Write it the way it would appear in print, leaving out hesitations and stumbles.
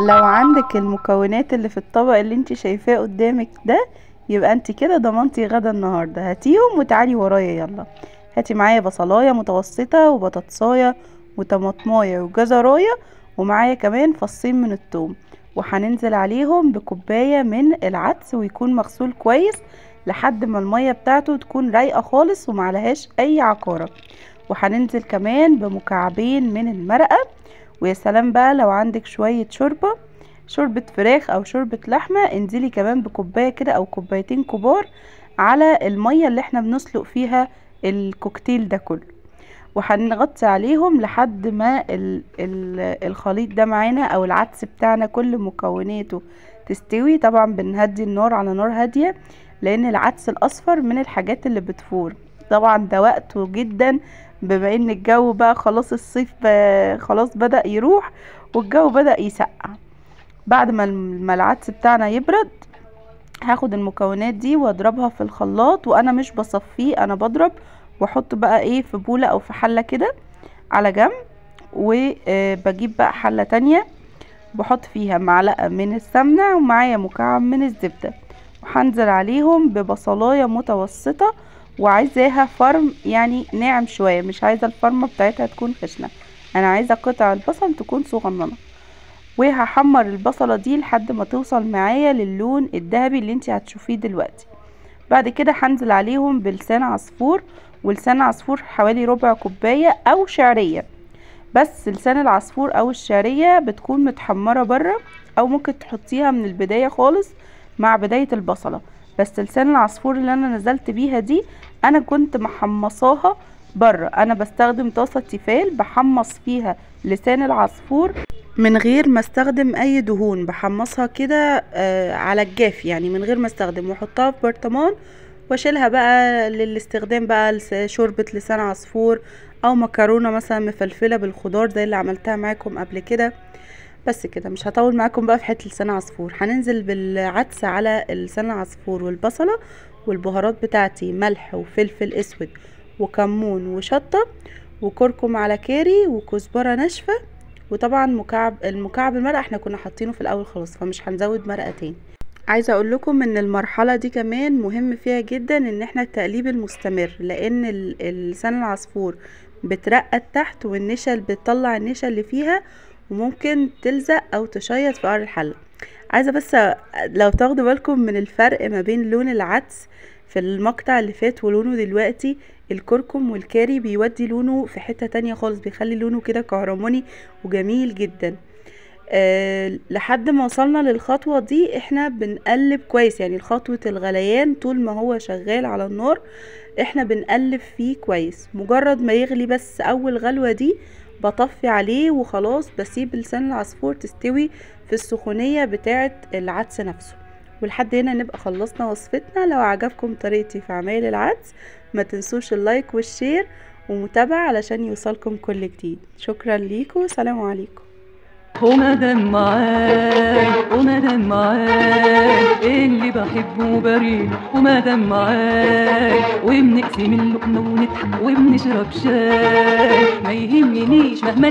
لو عندك المكونات اللي في الطبق اللي انت شايفاه قدامك ده، يبقى انت كده ضمنتي غدا النهارده. هاتيهم وتعالي ورايا يلا. هاتي معايا بصلايه متوسطه وبطاطسايه وطماطمايه وجزرايه، ومعايا كمان فصين من الثوم، وهننزل عليهم بكوبايه من العدس ويكون مغسول كويس لحد ما الميه بتاعته تكون رايقه خالص ومعلهاش اي عقاره. وهننزل كمان بمكعبين من المرقه، ويا سلام بقى لو عندك شوية شوربة فراخ او شوربة لحمة، انزلي كمان بكوباية كده او كوبايتين كبار على المية اللي احنا بنسلق فيها الكوكتيل ده كله. وهنغطي عليهم لحد ما الخليط ده معانا او العدس بتاعنا كل مكوناته تستوي. طبعا بنهدي النار على نار هادية، لان العدس الاصفر من الحاجات اللي بتفور. طبعا ده وقته جدا، بما ان الجو بقى خلاص الصيف خلاص بدأ يروح والجو بدأ يسقع. بعد ما العدس بتاعنا يبرد، هاخد المكونات دي واضربها في الخلاط، وانا مش بصفيه، انا بضرب واحط بقى ايه في بولة او في حلة كده على جنب. وبجيب بقى حلة تانية بحط فيها معلقة من السمنة ومعايا مكعب من الزبدة، وهنزل عليهم ببصلاية متوسطة، وعايزاها فرم يعني ناعم شوية، مش عايزة الفرمة بتاعتها تكون خشنة، انا عايزة قطع البصل تكون صغننة. وهحمر البصلة دي لحد ما توصل معايا للون الذهبي اللي انت هتشوفيه دلوقتي. بعد كده هنزل عليهم بلسان عصفور، ولسان عصفور حوالي ربع كوباية او شعرية، بس لسان العصفور او الشعرية بتكون متحمرة بره، او ممكن تحطيها من البداية خالص مع بداية البصلة. بس لسان العصفور اللي انا نزلت بيها دي انا كنت محمصاها بره. انا بستخدم طاسة تيفال بحمص فيها لسان العصفور من غير ما استخدم اي دهون، بحمصها كده على الجاف يعني من غير ما استخدم، واحطها في برطمان واشيلها بقى للاستخدام بقى شوربة لسان عصفور او مكرونة مثلا مفلفلة بالخضار زي اللي عملتها معاكم قبل كده. بس كده مش هطول معاكم بقى في حته لسان عصفور. هننزل بالعدس على لسان العصفور والبصله والبهارات بتاعتي، ملح وفلفل اسود وكمون وشطه وكركم على كاري وكزبره ناشفه. وطبعا المكعب المرقه احنا كنا حاطينه في الاول خلاص، فمش هنزود مرقه تاني. عايزه اقول لكم ان المرحله دي كمان مهم فيها جدا ان احنا التقليب المستمر، لان لسان العصفور بترقد تحت والنشا بتطلع النشا اللي فيها وممكن تلزق او تشيط في قعر الحله. عايزه بس لو تاخدوا بالكم من الفرق ما بين لون العدس في المقطع اللي فات ولونه دلوقتي، الكركم والكاري بيودي لونه في حته تانية خالص، بيخلي لونه كده كهرماني وجميل جدا. لحد ما وصلنا للخطوة دي احنا بنقلب كويس، يعني خطوة الغليان طول ما هو شغال على النار احنا بنقلب فيه كويس. مجرد ما يغلي بس اول غلوة دي بطفي عليه وخلاص، بسيب لسان العصفور تستوي في السخونية بتاعة العدس نفسه. ولحد هنا نبقى خلصنا وصفتنا. لو عجبكم طريقتي في عمايل العدس ما تنسوش اللايك والشير ومتابعة علشان يوصلكم كل جديد. شكرا ليكم، سلام عليكم. ومادام معاك ومادام معاك اللي بحبه بريء، ومادام معاك وبنقسم اللقمة ونضحك وبنشرب شاي، ما يهمنيش مهما